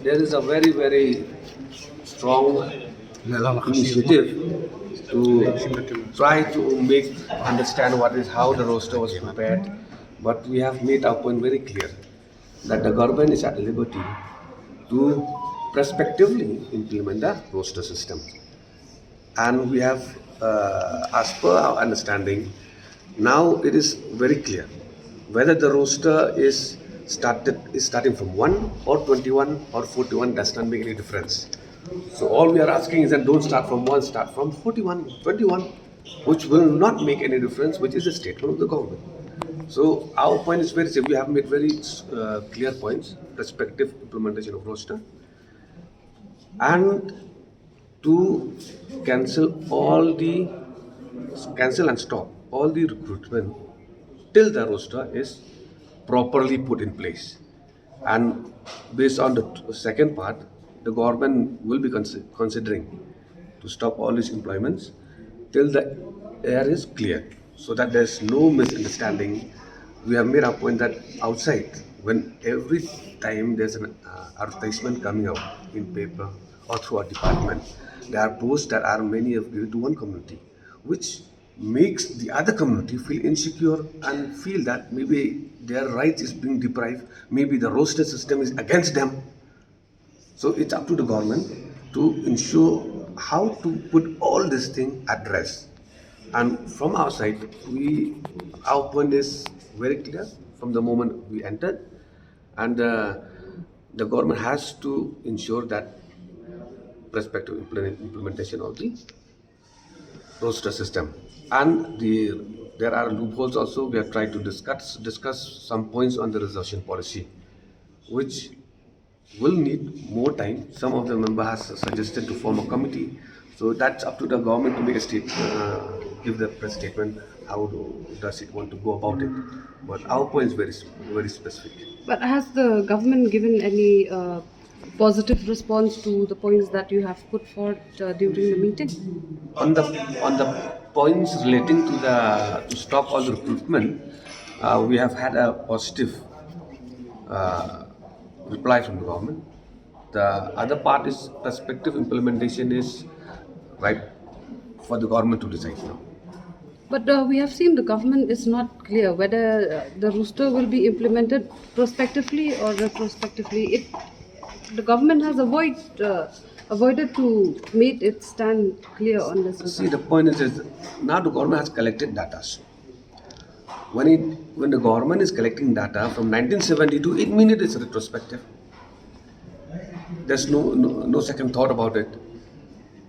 there is a very, very strong initiative to try to make understand how the roster was prepared. But we have made our point very clear that the government is at liberty to prospectively implement the roster system. And we have, as per our understanding, now it is very clear whether the roster is starting from 1 or 21 or 41 does not make any difference. So all we are asking is that don't start from 1, start from 41, 21, which will not make any difference, which is a statement of the government. So our point is very simple. We have made very clear points, prospective implementation of roster, and to cancel and stop all the recruitment till the roster is properly put in place. And based on the second part, the government will be considering to stop all these employments till the air is clear, so that there's no misunderstanding. We have made our point that outside, when every time there's an advertisement coming out in paper or through our department, there are posts that are many of to one community, which makes the other community feel insecure and feel that maybe their rights is being deprived, maybe the roster system is against them. So it's up to the government to ensure how to put all this thing at rest. And from our side, our point is very clear from the moment we entered, and the government has to ensure that prospective implementation of the roster system. And there are loopholes also. We have tried to discuss some points on the reservation policy, which will need more time. Some of the member has suggested to form a committee. So that's up to the government to make a give the press statement. How does it want to go about it? But our point is very specific. But has the government given any positive response to the points that you have put forward during the meeting? On the points relating to stop all the recruitment, we have had a positive reply from the government. The other part is prospective implementation is right for the government to decide now. But we have seen the government is not clear whether the roster will be implemented prospectively or retrospectively. The government has avoided to make it stand clear on this. See, the point is now the government has collected data. When the government is collecting data from 1972, it means it is retrospective. There's no second thought about it.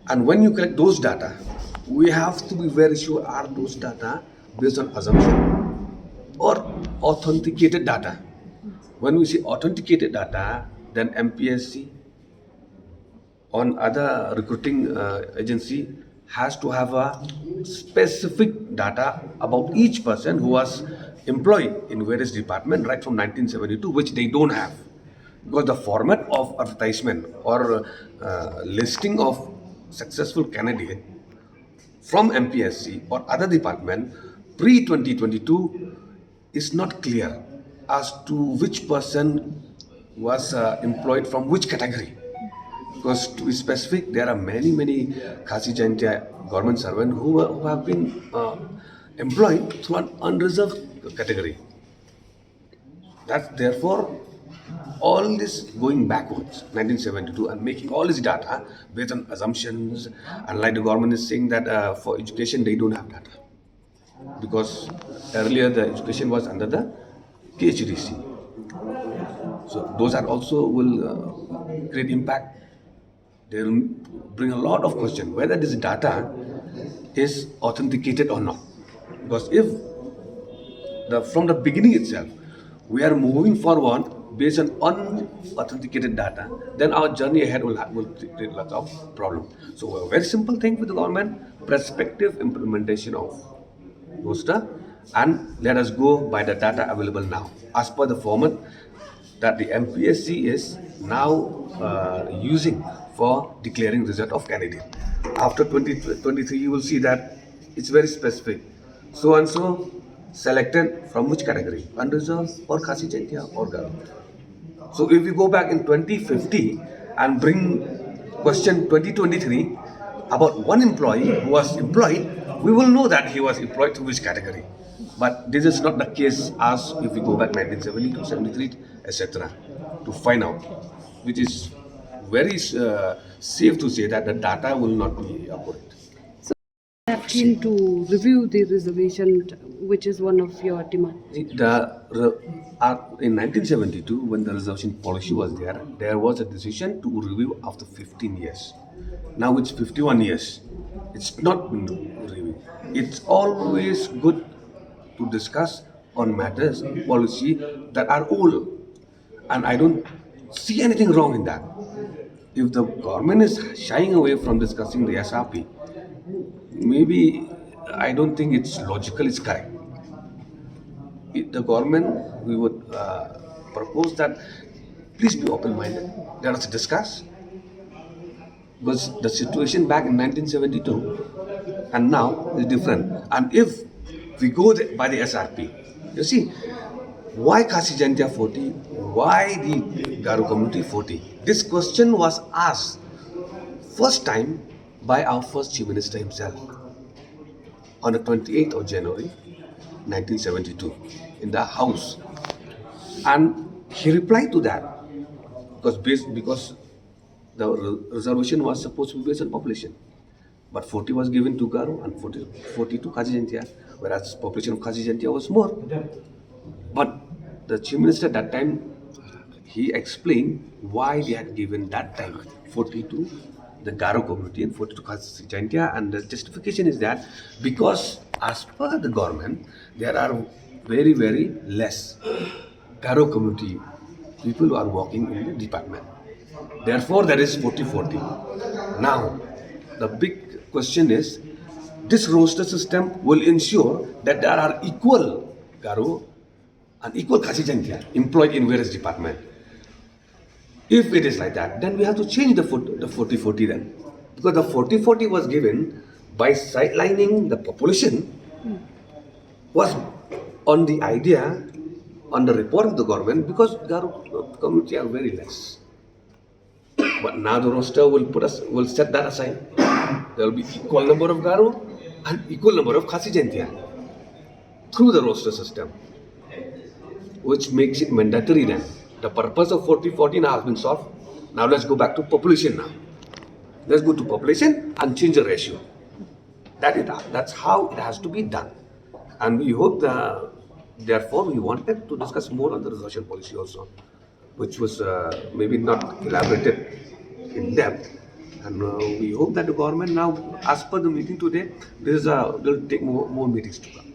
And when you collect those data, we have to be very sure are those data based on assumption or authenticated data. When we say authenticated data, then MPSC on other recruiting agency has to have a specific data about each person who was employed in various departments right from 1972, which they don't have. Because the format of advertisement or listing of successful candidate from MPSC or other department pre-2022 is not clear as to which person was employed from which category. Because to be specific, there are many Khasi Jaintia government servants who have been employed through an unreserved category. Therefore, all this going backwards, 1972, and making all this data based on assumptions, and like the government is saying that for education they don't have data. Because earlier the education was under the KHDC. So those are also will create impact. They will bring a lot of questions whether this data is authenticated or not. Because if from the beginning itself we are moving forward based on unauthenticated data, then our journey ahead will create lots of problems. So a very simple thing with the government: prospective implementation of roster, and let us go by the data available now as per the format that the MPSC is now using for declaring result of candidate. After 2023, you will see that it's very specific. So and so selected from which category, unreserved or Khasi Jaintia or girl. So if we go back in 2050 and bring question 2023 about one employee who was employed, we will know that he was employed to which category. But this is not the case as if we go back 1972, 73, etc. to find out, which is very safe to say that the data will not be accurate. That came to review the reservation, which is one of your demands. In 1972, when the reservation policy was there was a decision to review after 15 years. Now it's 51 years. It's not been reviewed. It's always good to discuss on matters, policy that are old. And I don't see anything wrong in that. If the government is shying away from discussing the SRP, maybe I don't think it's logical, it's correct. The government, we would propose that please be open-minded. Let us discuss. Because the situation back in 1972 and now is different. And if we go by the SRP, you see, why Khasi Jantia 40? Why the Garo community 40? This question was asked first time by our first Chief Minister himself on the 28th of January 1972 in the House. And he replied to that because the reservation was supposed to be based on population. But 40 was given to Garo and 40 to Khasi Jantia, whereas population of Khasi Jantia was more. But the Chief Minister at that time, he explained why they had given that time 40 to the Garo community and 40 to Khasi Jantia, and the justification is that because as per the government, there are very, very less Garo community people who are working in the department. Therefore, there is 40-40. Now, the big question is, this roster system will ensure that there are equal Garo and equal Khasi Jantia employed in various departments. If it is like that, then we have to change the 40-40 then. Because the 40-40 was given by sidelining the population, was on the idea, on the report of the government, because Garo community are very less. But now the roster will set that aside. There will be equal number of Garo and equal number of Khasi Jantia through the roster system, which makes it mandatory then. The purpose of 40-40 now has been solved. Now let's go back to population now. Let's go to population and change the ratio. That's how it has to be done. And we hope therefore we wanted to discuss more on the reservation policy also, which was maybe not elaborated in depth. And we hope that the government now, as per the meeting today, they'll take more meetings to come.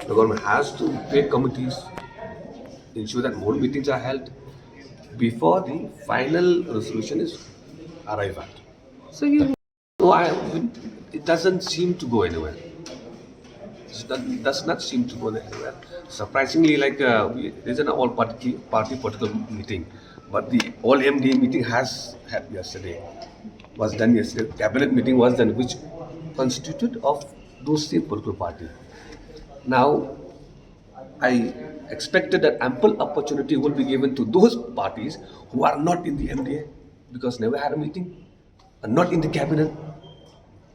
The government has to create committees, ensure that more meetings are held before the final resolution is arrived at. So you It doesn't seem to go anywhere. It does not seem to go anywhere. Surprisingly, there's an all-party political meeting, but the all MDA meeting was done yesterday. Cabinet meeting was done, which constituted of those same political party. Now, I expected that ample opportunity will be given to those parties who are not in the MDA because never had a meeting and not in the cabinet,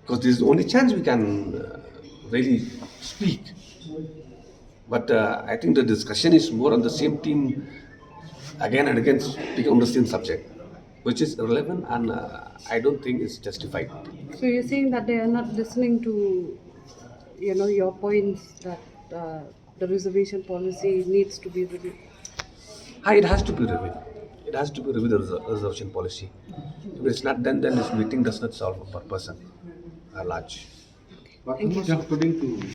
because this is the only chance we can really speak. But I think the discussion is more on the same theme again and again, speaking on the same subject, which is irrelevant and I don't think it's justified. So you're saying that they are not listening to, your points that the reservation policy needs to be reviewed. It has to be reviewed. It has to be reviewed, the reservation policy. If it's not done, then this meeting does not solve a purpose at large. Thank you. According to